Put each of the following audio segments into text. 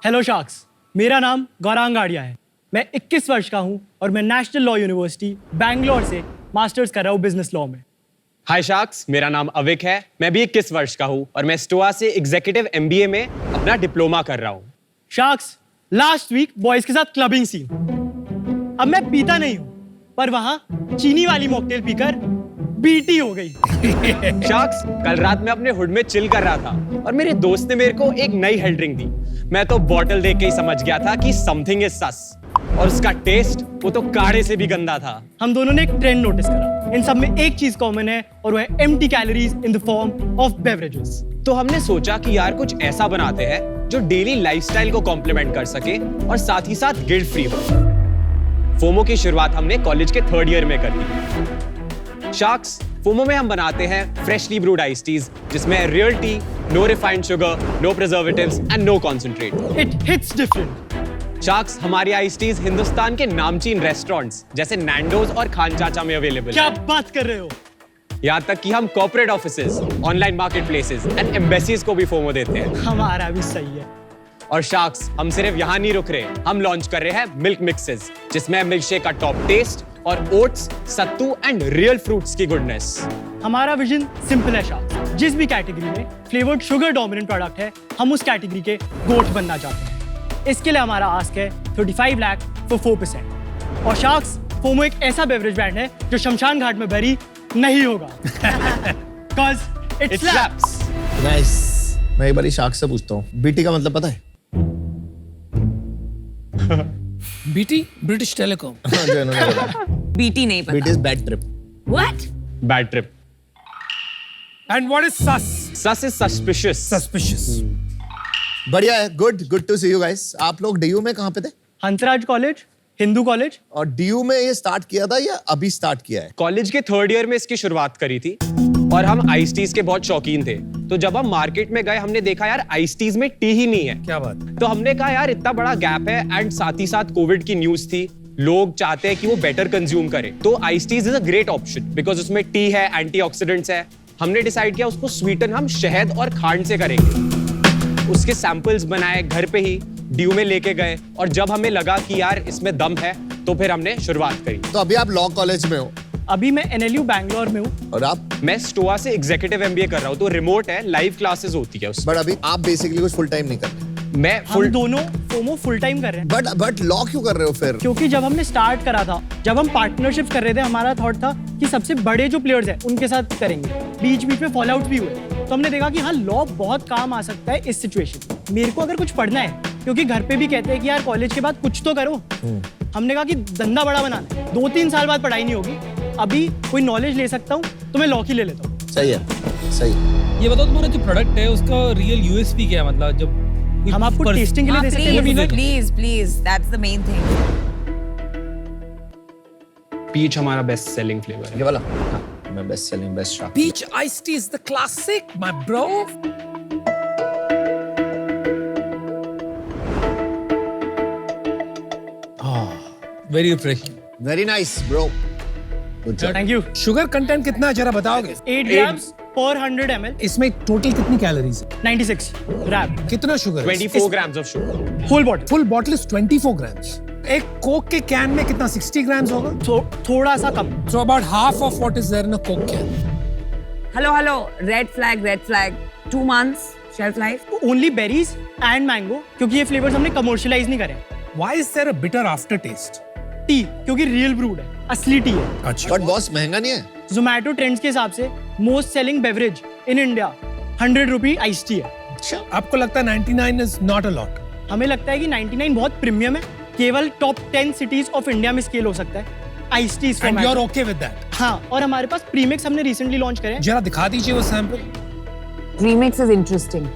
Hello sharks, मेरा नाम Gaurang idea है। मैं 21 वर्ष का हूँ और मैं नेशनल लॉ यूनिवर्सिटी बैंगलोर से मास्टर्स कर रहा हूँ बिजनेस लॉ में। हाय शार्क्स, मेरा नाम अविक है। मैं भी 21 वर्ष का हूँ और मैं स्टोआ से एग्जीक्यूटिव एमबीए में अपना डिप्लोमा कर रहा हूँ। शार्क्स, लास्ट वीक बॉयज के साथ क्लबिंग सीन। अब मैं पीता नहीं हूँ, पर वहाँ चीनी वाली मॉकटेल पीकर बीटी हो गई। शार्क्स, कल रात मैं अपने हुड में चिल कर रहा था और मेरे दोस्त ने मेरे को एक नई हेल्थ ड्रिंक दी। मैं तो बॉटल देख के ही समझ गया था कि समथिंग इज सस, और उसका टेस्ट वो तो काढ़े से भी गंदा था। हम दोनों ने एक ट्रेंड नोटिस करा, इन सब में एक चीज कॉमन है और वो है empty calories in the form of beverages. तो हमने सोचा कि यार कुछ ऐसा बनाते हैं जो डेली लाइफस्टाइल को कॉम्प्लीमेंट कर सके और साथ ही साथ गिल्ट फ्री हो। फोमो की शुरुआत हमने कॉलेज के 3rd ईयर में कर दी। शार्क्स, फोमो में हम बनाते हैं फ्रेशली ब्रूड आइस टीज जिसमें real tea, no refined sugar, no preservatives and no concentrate. It hits different. Sharks, हमारी आइस टीज हिंदुस्तान के नामचीन रेस्टोरेंट्स जैसे नैंडोज और खान चाचा में अवेलेबल। क्या बात कर रहे हो? यहाँ तक कि हम corporate offices, online market places and embassies को भी फोमो देते हैं। हमारा भी सही है। और शार्क्स, हम सिर्फ यहाँ नहीं रुक रहे, हम लॉन्च कर रहे हैं मिल्क मिक्सेस जिसमें मिल्क शेक का टॉप टेस्ट और oats, sattu and real fruits की गुडनेस। हमारा विजन सिंपल है शार्क्स, जिस भी कैटेगरी में फ्लेवर्ड शुगर डोमिनेंट प्रोडक्ट है, हम उस कैटेगरी के गोट बनना चाहते हैं। इसके लिए हमारा आस्क है 35 लाख फॉर 4%। और शार्क्स, फोमो एक ऐसा बेवरेज ब्रांड है जो शमशान घाट में बरी नहीं होगा। Cause it slaps. नाइस। मैं एक बार शार्क से पूछता हूँ, बीटी का मतलब पता है? BT British Telecom. जो इन्होंने बताया। बीटी नहीं पता। BT is bad trip. What? Bad trip. And what is sus? Sus is suspicious. Suspicious. बढ़िया है, good to see you guys. आप लोग डीयू में कहाँ पे थे? Hansraj college, Hindu college. और डीयू में ये स्टार्ट किया था या अभी स्टार्ट किया है? कॉलेज के 3rd ईयर में इसकी शुरुआत करी थी और हम आइस टीज के बहुत शौकीन थे। तो जब हम मार्केट में गए हमने देखा यार आइस टीज में टी ही नहीं है। क्या बात? तो हमने कहा यार इतना बड़ा गैप है एंड साथ ही साथ कोविड की न्यूज थी, लोग चाहते हैं कि वो बेटर कंज्यूम करें, तो ice tease is a great option because उसमें टी है, एंटीऑक्सीडेंट्स है। हमने डिसाइड किया उसको स्वीटन हम शहद और खांड से करेंगे। उसके सैंपल्स बनाए, घर पे ही ड्यू में लेके गए और जब हमें लगा कि यार इसमें दम है तो फिर हमने शुरुआत करी। तो अभी आप लॉ कॉलेज में हो? अभी मैं NLU बैंगलोर में हूँ। और आप? मैं स्टोआ से एग्जीक्यूटिव एमबीए कर रहा हूँ, तो रिमोट है, लाइव क्लासेस होती है उसमें। बट अभी आप बेसिकली कुछ फुल टाइम नहीं कर रहे? मैं हम फुल दोनों फोमो फुल टाइम कर रहे हैं। बट लॉ क्यों कर रहे हो फिर? क्योंकि जब हमने स्टार्ट करा था, जब हम पार्टनरशिप कर रहे थे, हमारा थॉट था कि सबसे बड़े जो प्लेयर्स हैं उनके साथ करेंगे। बीच बीच में फॉल आउट भी हुए, तो हमने देखा कि हाँ, लॉ बहुत काम आ सकता है इस सिचुएशन में। मेरे को अगर कुछ पढ़ना है, क्योंकि घर पे भी कहते हैं कि यार कॉलेज के बाद कुछ तो करो। हमने कहा कि धंधा बड़ा बनाना है, 2-3 साल बाद पढ़ाई नहीं होगी, अभी कोई नॉलेज ले सकता हूँ तो मैं लॉ की ले लेता हूँ। सही है, सही। ये बताओ तुम्हारा जो प्रोडक्ट है उसका रियल यूएसपी क्या है? मतलब जब हम आपको टेस्टिंग के लिए दे सकते हैं। Please, that's the main thing. Peach हमारा बेस्ट सेलिंग फ्लेवर है। ये वाला? हाँ, मैं best selling best shark. Peach iced tea is the classic, my bro. Very refreshing. Very nice bro, good job. Thank you. Sugar content कितना है जरा बताओगे? 8 grams per 100 ml, इसमें टोटल कितनी कैलोरीज है? 96 ग्राम, कितना शुगर? 24 grams of sugar। Whole bottle. Full bottle is 24 grams. एक कोक के कैन में कितना 60 ग्राम्स होगा? थोड़ा सा कम। So about half of what is there in a coke can. Hello. Red flag. 2 months shelf life. Only berries and mango, क्योंकि ये फ्लेवर्स हमने कमर्शियलाइज नहीं करे। Why is there a bitter aftertaste? T, क्योंकि रियल ब्रूड है, असली T है। अच्छा। बट बॉस महंगा नहीं है? जोमैटो ट्रेंड्स के हिसाब से most selling beverage in India 100 rupee ice tea है। आपको लगता है 99 is not a lot? हमें लगता है कि 99 बहुत प्रीमियम है, केवल टॉप 10 सिटीज ऑफ इंडिया में स्केल हो सकता है ice tea. And you're okay with that? हाँ, और हमारे पास प्रीमिक्स हमने रिसेंटली लॉन्च करे हैं। जरा दिखा दीजिए वो सैंपल। Remix is interesting.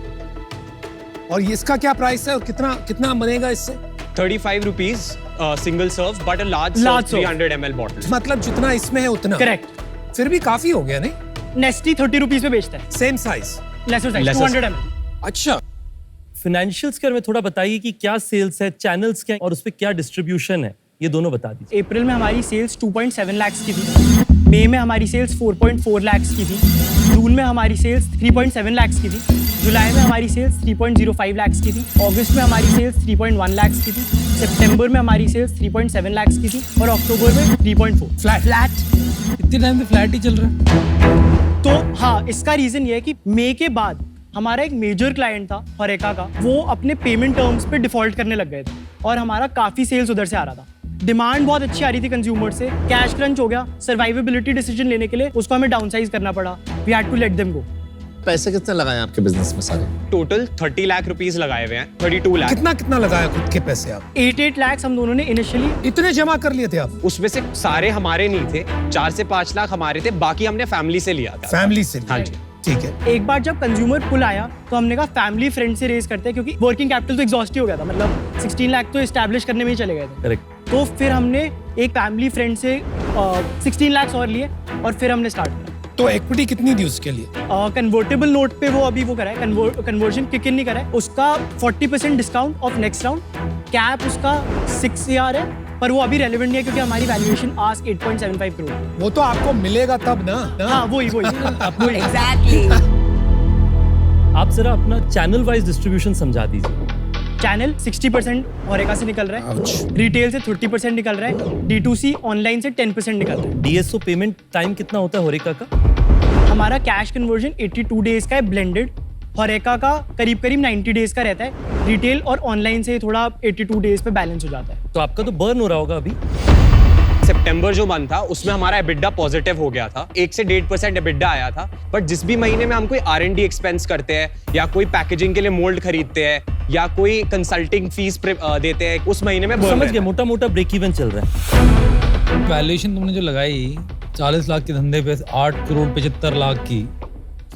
और ये इसका क्या प्राइस है और कितना बनेगा इससे? 35 rupees single serve but a large Large serve serve. 300 ml bottle। मतलब जितना इसमें है उतना? करेक्ट। फिर भी काफी हो गया नहीं? नेस्टी 30 रुपीज में बेचता है, same size? Lesser size, Lesser 200 ml। अच्छा। फाइनेंशियल्स के बारे में थोड़ा बताइए कि क्या सेल्स है, चैनल्स क्या है और उस पे क्या डिस्ट्रीब्यूशन है, ये दोनों बता दीजिए। अप्रैल में हमारी सेल्स 2.7 लाख की थी। मई में हमारी सेल्स 4.4 लाख की थी, जून में हमारी सेल्स 3.7 लाख की थी, जुलाई में हमारी सेल्स 3.05 लाख की थी, अगस्त में हमारी सेल्स 3.1 लाख की थी, सितंबर में हमारी सेल्स 3.7 लाख की थी और अक्टूबर में 3.4। फ्लैट इतने टाइम से फ्लैट ही चल रहा है। तो हाँ, इसका रीजन ये है कि मई के बाद हमारा एक मेजर क्लाइंट था होरेका का, वो अपने पेमेंट टर्म्स पे डिफॉल्ट करने लग गए थे और हमारा काफी सेल्स उधर से आ रहा था। डिमांड बहुत अच्छी आ रही थी कंज्यूमर से, कैश क्रंच हो गया, सर्वाइवेबिलिटी डिसीजन लेने के लिए उसको हमें डाउनसाइज करना पड़ा, we had to let them go. पैसे कितने लगाए आपके बिजनेस में सारे? टोटल 30 लाख रुपीस लगाए हुए हैं, 32 लाख। कितना लगाया खुद के पैसे आप? 8 लाख हम दोनों ने इनिशियली। इतने जमा कर लिए थे आप? उसमें से सारे हमारे नहीं थे, 4 से 5 लाख हमारे थे, बाकी हमने फैमिली से लिया था। फैमिली से? हाँ जी। ठीक है। एक बार जब कंज्यूमर पुल आया तो हमने कहा फैमिली फ्रेंड से रेज करते हैं, क्योंकि वर्किंग कैपिटल तो एग्जॉस्ट हो गया था, मतलब 16 लाख तो एस्टैब्लिश करने में ही चले गए थे। करेक्ट। तो फिर हमने एक फैमिली फ्रेंड से 16 लाख और लिए और फिर हमने स्टार्ट किया। तो इक्विटी कितनी दी उसके लिए? कन्वर्टेबल नोट पे वो अभी वो करा है, कन्वर्जन किक इन नहीं करा है, उसका 40% discount of next round, cap उसका 6 CR है, पर वो अभी रेलेवेंट नहीं है क्योंकि हमारी वैल्यूएशन आज 8.75 करोड़। वो तो आपको मिलेगा तब ना? हाँ वही एग्जैक्टली। आप जरा अपना चैनल वाइज डिस्ट्रीब्यूशन समझा दीजिए। चैनल 60% होरेका से निकल रहा है, रिटेल से 30% निकल रहा है, D2C ऑनलाइन से 10% निकल रहा है। DSO पेमेंट टाइम कितना होता है होरेका का? हमारा कैश कन्वर्जन 82 डेज का है ब्लेंडेड, होरेका का करीब 90 डेज का रहता है, रिटेल और ऑनलाइन से थोड़ा 82 डेज पे बैलेंस हो जाता है। तो आपका तो बर्न हो रहा होगा अभी। सितंबर जो मंथ था उसमें हमारा एबिडा पॉजिटिव हो गया था, 1 से 1.5% एबिडा आया था, बट जिस भी महीने में हम कोई R&D एक्सपेंस करते हैं या कोई पैकेजिंग के लिए मोल्ड खरीदते हैं या कोई कंसल्टिंग फीस देते हैं, उस महीने में समझ गया, मोटा मोटा ब्रेक इवन चल रहा है। वैल्यूएशन तुमने जो लगाई 40 लाख के धंधे पे 8 करोड़ 75 लाख की,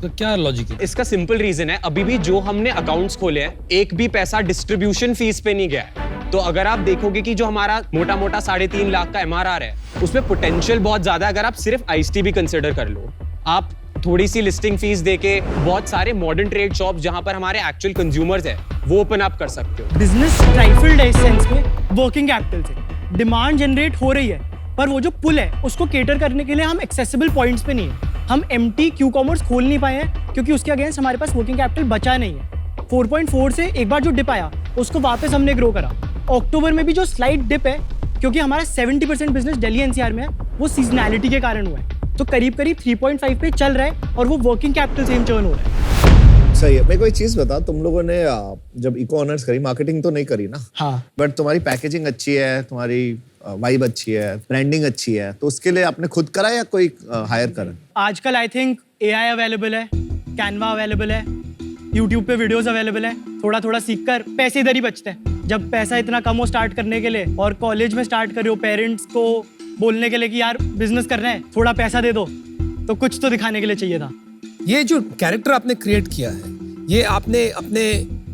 तो क्या लॉजिक है? इसका सिंपल रीजन है, अभी भी जो हमने अकाउंट्स खोले हैं एक भी पैसा डिस्ट्रीब्यूशन फीस पे नहीं गया है। तो अगर आप देखोगे कि जो हमारा मोटा मोटा 3.5 लाख का MRR है, उसमें पोटेंशियल बहुत ज्यादा है। अगर आप सिर्फ आइस-टी भी कंसिडर कर लो, आप थोड़ी सी लिस्टिंग फीस देके बहुत सारे मॉडर्न ट्रेड शॉप जहां पर हमारे एक्चुअल कंज्यूमर्स है वो ओपन अप कर सकते हो। बिजनेस ट्राइफल्ड है इस सेंस में, वर्किंग कैपिटल से डिमांड जनरेट हो रही है, पर वो जो पुल है उसको केटर करने के लिए हम एक्सेसिबल पॉइंट्स पे नहीं है। हम एम्प्टी क्यू कॉमर्स खोल नहीं पाए हैं क्योंकि उसके अगेंस्ट हमारे पास वर्किंग कैपिटल बचा नहीं है। 4.4 से एक बार जो डिप आया उसको वापस हमने ग्रो करा। अक्टूबर में भी जो स्लाइड डिप है, क्योंकि हमारा 70% बिजनेस दिल्ली NCR में है, वो सीजनैलिटी के कारण हुआ है, तो करीब 3.5 पे चल रहा है और वो वर्किंग कैपिटल सेम टर्न हो रहा है। सही है। मेरे को एक चीज बता, तुम लोगों ने जब इको ऑनर्स करी, मार्केटिंग तो नहीं करी ना? हाँ। बट तुम्हारी पैकेजिंग अच्छी है, तुम्हारी वाइब अच्छी है, ब्रांडिंग अच्छी है, तो उसके लिए आपने खुद करा या कोई हायर करा? आजकल आई थिंक AI अवेलेबल है, कैनवा अवेलेबल है, यूट्यूब पे वीडियोस अवेलेबल है, थोड़ा थोड़ा सीख कर पैसे इधर ही बचते हैं। जब पैसा इतना कम हो स्टार्ट करने के लिए और कॉलेज में स्टार्ट कर रहे हो, पेरेंट्स को बोलने के लिए कि यार बिजनेस करना है, थोड़ा पैसा दे दो, तो कुछ तो दिखाने के लिए चाहिए था। ये जो कैरेक्टर आपने क्रिएट किया है, ये आपने अपने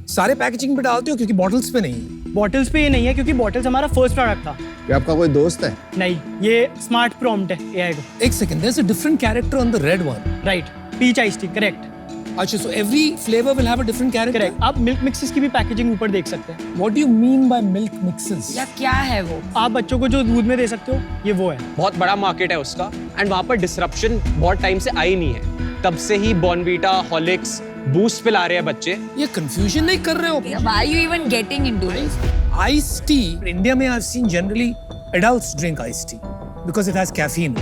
सारे पैकेजिंग पे डालते हो? क्योंकि बॉटल्स पे नहीं है। बॉटल्स पे ये नहीं है क्योंकि बॉटल्स हमारा फर्स्ट प्रोडक्ट था। ये आपका कोई दोस्त है? नहीं, ये स्मार्ट प्रॉम्प्ट है AI को। एक second, there is a different character on the red one. Right, peach ice tea, correct. अच्छा, so every flavour will have a different character? Correct. आप मिल्क मिक्सेस की भी पैकेजिंग ऊपर देख सकते हैं। What do you mean by milk mixes? या क्या है वो? आप बच्चों को जो दूध में दे सकते हो, ये वो है। बहुत बड़ा मार्केट है उसका, एंड वहां पर डिसरप्शन बहुत टाइम से आई नहीं है। तब से ही बॉर्नवीटा, हॉर्लिक्स, बूस्ट पिला रहे हैं बच्चे। ये कंफ्यूजन नहीं कर रहे हो? Why are you even getting into this? Iced tea, India में I've seen generally adults drink iced tea because it has caffeine.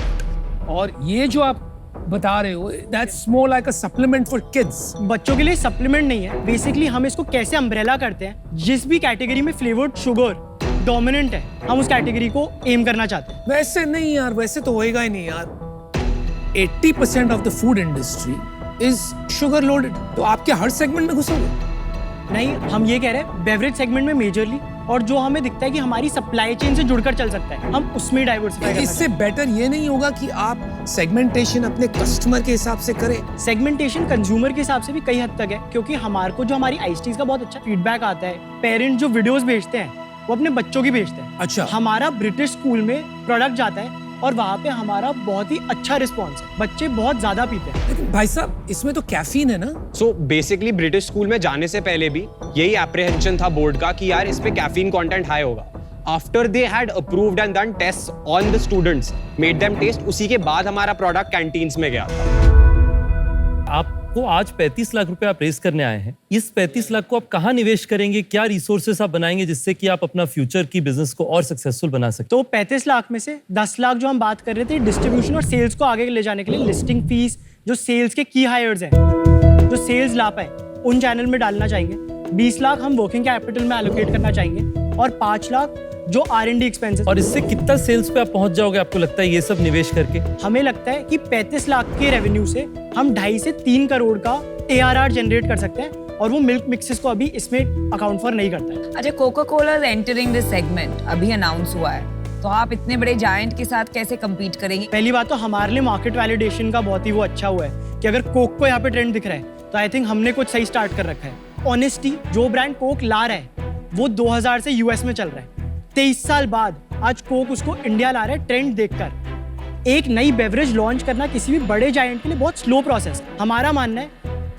और ये जो आप बता रहे हो, that's more like a supplement for kids. बच्चों के लिए सप्लीमेंट नहीं है, बेसिकली हम इसको कैसे अम्ब्रेला करते हैं, जिस भी कैटेगरी में फ्लेवर्ड शुगर डोमिनेंट है, हम उस कैटेगरी को एम करना चाहते हैं। वैसे नहीं यार, वैसे तो होएगा ही नहीं यार। 80% of the food industry is sugar loaded. तो आपके हर सेगमेंट में घुसोगे? नहीं, हम ये कह रहे हैं बेवरेज सेगमेंट में मेजरली, और जो हमें दिखता है कि हमारी सप्लाई चेन से जुड़कर चल सकता है, हम उसमें डाइवर्सिफाई करना इससे बेटर ये नहीं होगा कि आप सेगमेंटेशन अपने कस्टमर के हिसाब से करें? सेगमेंटेशन कंज्यूमर के हिसाब से भी कई हद तक है, क्योंकि हमारे को जो हमारी आइस टीज का बहुत अच्छा फीडबैक आता है, पेरेंट्स जो वीडियोस भेजते हैं वो अपने बच्चों की भेजते हैं। अच्छा। हमारा ब्रिटिश स्कूल में प्रोडक्ट जाता है और वहाँ पे हमारा बहुत ही अच्छा रिस्पॉन्स है, बच्चे बहुत ज्यादा पीते हैं। लेकिन भाई साहब, इसमें तो कैफीन है ना? सो बेसिकली ब्रिटिश स्कूल में जाने से पहले भी यही एप्रीहेंशन था बोर्ड का कि यार इस पे कैफीन कंटेंट हाई होगा, after they had approved and done test on the students, made them test, उसी के बाद हमारा प्रोडक्ट कैंटीन्स में गया था। आपको आज 35 लाख रुपए आप रेस करने आए हैं। इस 35 लाख को आप कहाँ निवेश करेंगे, क्या रिसोर्सेस आप बनाएंगे जिससे कि आप अपना फ्यूचर की बिजनेस को और सक्सेसफुल बना सकते? तो 35 लाख में से 10 लाख जो हम बात कर रहे थे डिस्ट्रीब्यूशन और सेल्स को आगे ले जाने के लिए, लिस्टिंग फीस, जो सेल्स के की हायर्स हैं, जो सेल्स ला पाए उन चैनल में डालना चाहेंगे। 20 लाख हम वर्किंग कैपिटल में एलोकेट करना चाहेंगे और 5 लाख जो R&D एक्सपेंसेस। और इससे कितना सेल्स पे आप पहुंच जाओगे आपको लगता है ये सब निवेश करके? हमें लगता है कि 35 लाख के रेवेन्यू से हम 2.5 से 3 करोड़ का ARR जनरेट कर सकते हैं और वो मिल्क मिक्सेस को अभी इसमें अकाउंट फॉर नहीं करता है। अच्छा, Coca Cola entering this segment अभी अनाउंस हुआ है, तो आप इतने बड़े जायंट के साथ कैसे compete करेंगे? पहली बात तो हमारे लिए मार्केट वैलिडेशन का बहुत ही वो अच्छा हुआ है कि अगर कोक को यहाँ पे ट्रेंड दिख रहा है तो आई थिंक हमने कुछ सही स्टार्ट कर रखा है। ऑनेस्टी, जो ब्रांड कोक ला रहा है वो 2000 से US में चल रहा है। 23 साल बाद आज कोक उसको इंडिया ला रहा है ट्रेंड देखकर। एक नई बेवरेज लॉन्च करना किसी भी बड़े जायंट के लिए बहुत स्लो प्रोसेस है। हमारा मानना है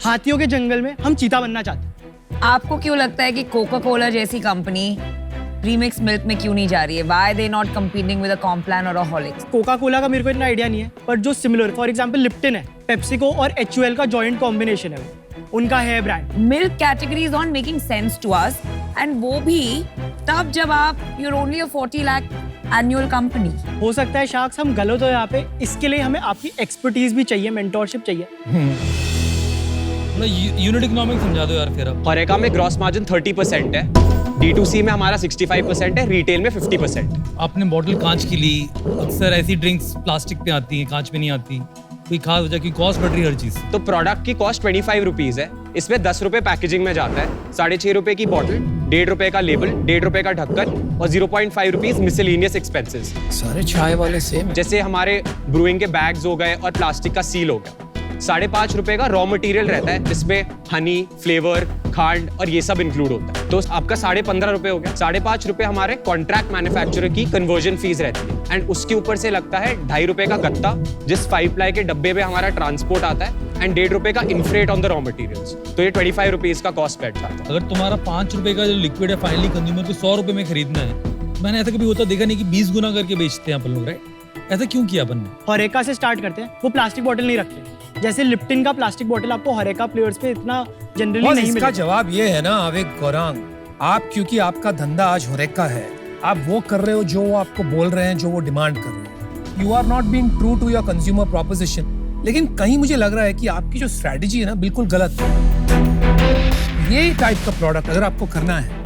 हाथियों के जंगल में हम चीता बनना चाहते हैं। आपको क्यों लगता है कि कोका कोला जैसी कंपनी प्रीमिक्स मिल्क में क्यों नहीं जा रही है? Why they not competing with a Complan or a Horlicks? Coca Cola का मेरे को इतना आइडिया नहीं है, पर जो सिमिलर, फॉर एग्जांपल लिप्टन है, पेप्सिको और HUL का जॉइंट कॉम्बिनेशन है, उनका है brand. Milk category is not making sense to us, and वो भी तब जब आप you're only a 40 lakh annual company. हो सकता है शार्क्स हम गलत हो यहाँ पे, इसके लिए हमें आपकी एक्सपर्टीज भी चाहिए, मेंटोरशिप चाहिए। यूनिट इकोनॉमिक्स समझा दो यार फिर अब। होरेका में ग्रॉस मार्जिन 30% है, D2C में हमारा 65% है, रिटेल में 50%। आपने बॉटल कांच की ली, अक्सर ऐसी ड्रिंक्स प्लास्टिक पे आती हैं, कांच में नहीं आती, कोई खास वजह की कॉस्ट बढ़ रही है हर चीज? तो प्रोडक्ट की कॉस्ट 25 रुपीज है, इसमें 10 रुपए पैकेजिंग में जाता है, 6.5 रुपए की बॉटल, 1.5 रुपए का लेबल, 1.5 रुपए का ढक्कन और 0.5 रुपीज मिसलेनियस एक्सपेंसेस। सारे चाय वाले सेम। जैसे हमारे ब्रूइंग के बैग्स हो गए और प्लास्टिक का सील हो गया। 5.5 रुपए का रॉ मटेरियल रहता है जिसमें हनी, फ्लेवर, खांड और ये सब इंक्लूड होता है, तो आपका 15.5 रुपए हो गया। 5.5 रुपए हमारे कॉन्ट्रैक्ट मैन्युफैक्चरर की कन्वर्जन फीस रहती है एंड उसके ऊपर से लगता है 2.5 रुपए का गत्ता जिस 5 प्लाई के डब्बे में हमारा ट्रांसपोर्ट आता है एंड 1.5 रुपए का इनफ्रेट ऑन द रॉ मटेरियल्स, तो ये 25 रुपीज का कॉस्ट बैठ जाता है। अगर तुम्हारा 5 रुपए का जो लिक्विड है फाइनली कंज्यूमर को 100 रुपए में खरीदना है, मैंने ऐसा कभी होता देखा नहीं कि 20 गुना करके बेचते हैं अपन लोग, राइट? ऐसा क्यों किया अपन ने? होरेका से स्टार्ट करते हैं, वो प्लास्टिक बोतल नहीं रखते। जैसे लिप्टन का प्लास्टिक बोतल आपको होरेका प्लेयर्स पे इतना जनरली नहीं इसका मिलेगा। जवाब ये है ना आवेग गौरांग, आप क्योंकि आपका धंधा आज होरेका है, आप वो कर रहे हो जो वो आपको बोल रहे हैं, जो वो डिमांड कर रहे हैं। You are not being true to your consumer proposition. लेकिन कहीं मुझे लग रहा है कि आपकी जो स्ट्रेटजी है ना बिल्कुल गलत है। ये टाइप का प्रोडक्ट अगर आपको करना है,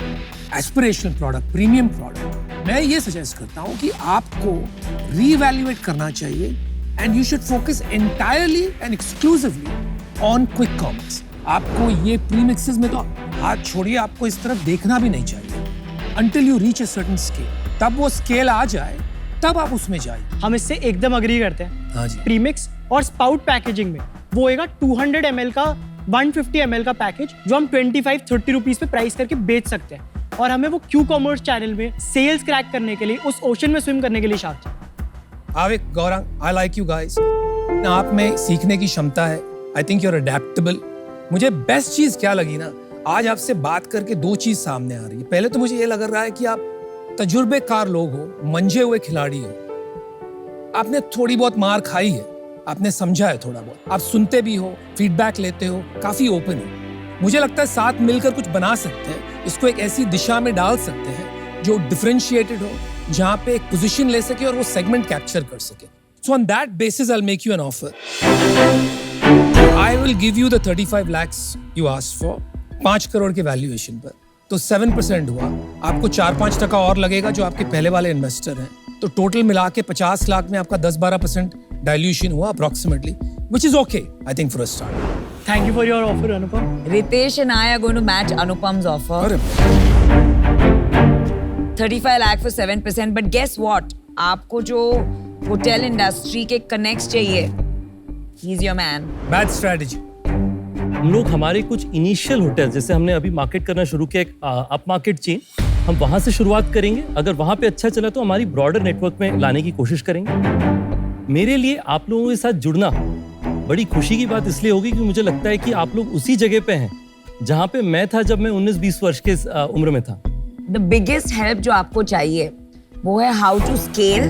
एस्पिरेशनल प्रोडक्ट, प्रीमियम प्रोडक्ट, मैं ये सजेस्ट करता हूँ कि आपको रीवैल्यूएट करना चाहिए and you should focus entirely and exclusively on quick commerce. आपको ये प्रीमिक्सेस में तो हाथ छोड़िए, आपको इस तरफ देखना भी नहीं चाहिए until you reach a certain scale. तब वो स्केल आ जाए तब आप उसमें जाइए। हम इससे एकदम अग्री करते हैं। हाँ जी। प्रीमिक्स और स्पाउट पैकेजिंग में वो होएगा 200 ml का 150 ml का पैकेज जो हम 25-30 रुपीज पे प्राइस करके बेच सकते हैं, और हमें वो क्यू कॉमर्स चैनल में सेल्स क्रैक करने के लिए, उस ओशन में स्विम करने के लिए शार्क चाहिए। आविक, Gaurang, I like you guys. आप में सीखने की क्षमता है। I think you're adaptable. मुझे बेस्ट चीज क्या लगी ना, आज आपसे बात करके 2 चीज सामने आ रही है। पहले तो मुझे ये लग रहा है कि आप तजुर्बेकार लोग हो, मंजे हुए खिलाड़ी हो। आपने थोड़ी बहुत मार खाई है, आपने समझा है थोड़ा बहुत, आप सुनते भी हो, फीडबैक लेते हो, काफी ओपन हो। मुझे लगता है साथ मिलकर कुछ बना सकते हैं, इसको एक ऐसी दिशा में डाल सकते हैं जो डिफरेंशिएटेड हो, जहां पे एक पोजीशन ले सके और वो सेगमेंट कैप्चर कर सके। So on that basis I will make you an offer. I will give you the 35 lakhs you asked for, 5 crore के वैल्यूएशन पर, तो 7% हुआ। आपको 4-5% और लगेगा जो आपके पहले वाले इन्वेस्टर हैं, तो टोटल मिला के 50 लाख में आपका 10-12% डाइल्यूशन हुआ approximately, which is okay I think for a start. Thank you for your offer Anupam. Ritesh and I are going to match Anupam's offer. अरे 35 lakh for 7%, but guess what? आपको जो hotel industry के connects चाहिए, he's your man. Bad strategy. हम लोग हमारे कुछ initial hotel, जैसे हमने अभी मार्केट करना शुरू किया एक अप मार्केट चेन, हम वहां से शुरुआत करेंगे। अगर वहां पे अच्छा चला तो हमारी ब्रॉडर नेटवर्क में लाने की कोशिश करेंगे। मेरे लिए आप लोगों के साथ जुड़ना बड़ी खुशी की बात इसलिए होगी कि मुझे लगता है कि आप लोग उसी जगह पे हैं जहां पे मैं था जब मैं 19-20 वर्ष के उम्र में था। द बिगेस्ट हेल्प जो आपको चाहिए वो है how to scale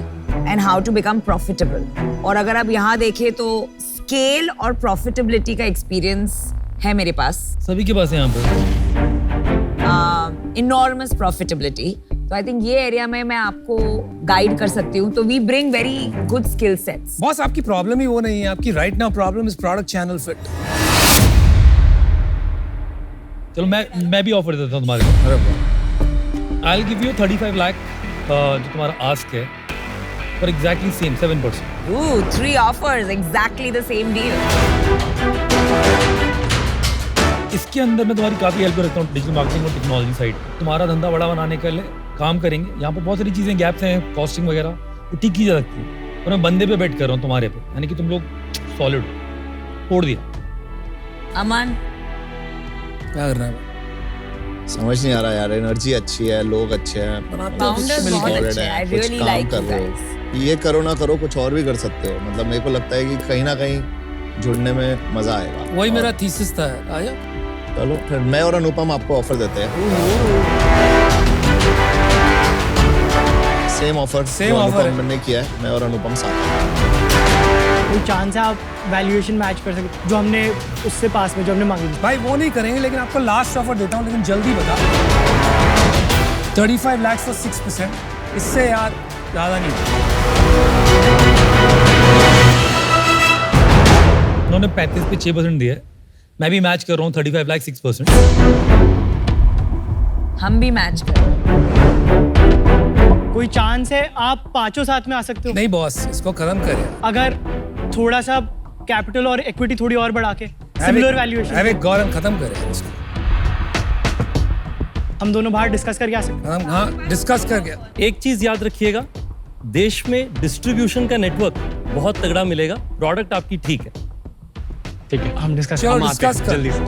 and how to become profitable. और अगर आप यहाँ देखें तो स्केल और प्रॉफिटेबिलिटी का एक्सपीरियंस है मेरे पास, सभी के पास है यहाँ पे। Enormous profitability. तो आई थिंक ये एरिया में मैं आपको गाइड कर सकती हूँ। तो we bring very good skill sets. Boss आपकी प्रॉब्लम ही वो नहीं है, आपकी right now problem is product channel fit. चलो मैं भी ऑफर देता हूँ तुम्हारे को। I will give you 35 lakh जो तुम्हारा आस्क है, पर exactly same 7%। Ooh, 3 offers, exactly the same deal. इसके अंदर मैं तुम्हारी काफी हेल्प करता हूँ डिजिटल मार्केटिंग और टेक्नोलॉजी साइड। तुम्हारा धंधा बड़ा बनाने के लिए काम करेंगे। यहाँ पर बहुत सारी चीजें गैप्स हैं, कॉस्टिंग वगैरह वो ठीक की जा सकती है। और मैं बंदे पे बेट कर रहा हूँ तुम्हारे पे, यानी कि तुम लोग सॉलिड तोड़ दिया। अमन, क्या कर रहा है? समझ नहीं आ रहा यार, एनर्जी अच्छी है, लोग अच्छे हैं, founders बहुत अच्छे हैं। I कुछ really काम like कर you रहे guys. हो, ये करो ना करो कुछ और भी कर सकते हो। मतलब मेरे को लगता है कि कहीं ना कहीं जुड़ने में मजा आएगा। वही और मेरा थीसिस था। आया चलो फिर मैं और अनुपम आपको ऑफर देते हैं। सेम ऑफर Same offer है। मैंने किया है, मैं और अनुपम साथ। कोई चांस है आप वैल्यूएशन मैच कर सके जो हमने उससे पास में जो हमने मांगी थी? भाई वो नहीं करेंगे, लेकिन आपको लास्ट ऑफर देता हूँ, लेकिन जल्दी बता। 35 लाख for 6%, इससे यार ज्यादा नहीं। उन्होंने 35 पे 6% दिया है, मैं भी मैच कर रहा हूँ 35 लाख 6%। हम भी मैच करें। कोई चांस है आप पांचों साथ में आ सकते हो? नहीं बॉस, इसको खत्म कर यार। अगर थोड़ा सा कैपिटल और इक्विटी थोड़ी और बढ़ा के सिमिलर वैल्यूएशन, अरे गौरव खत्म कर यार इसको। हम दोनों बाहर डिस्कस करके आ सकते हैं। हाँ डिस्कस कर गया। एक चीज याद रखिएगा, देश में डिस्ट्रीब्यूशन का नेटवर्क बहुत तगड़ा मिलेगा, प्रोडक्ट आपकी ठीक है। ठीक है, हम डिस्कस चलो हम आते हैं, डिस्कस कर। जल्दी से।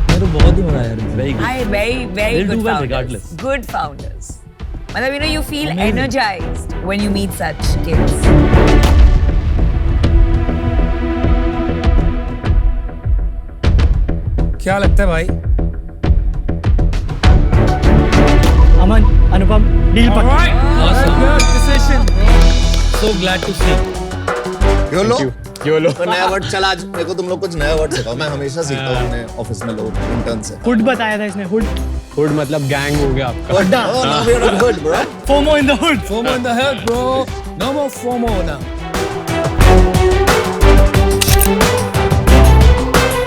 मेरे को बहुत ही मजा आया यार। Very good. I very They'll good do well founders. regardless. Good founders. मतलब you know you feel energized when you meet such kids. क्या लगता है भाई? अमन, अनुपम, डील पक्का। Awesome. Good decision. So glad to see. YOLO तो नया word चला। आज मेरे को तुम लोग कुछ नया वर्ड सिखाओ, मैं हमेशा सीखता हूँ अपने ऑफिस में लोग इंटर्न से। हुड बताया था इसने, हुड। हुड मतलब गैंग हो गया आपका। Oh, now we are a hood, bro. FOMO in the hood. FOMO in the head, bro. No more FOMO now.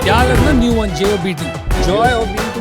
क्या लगना new one JOBT? Joy of being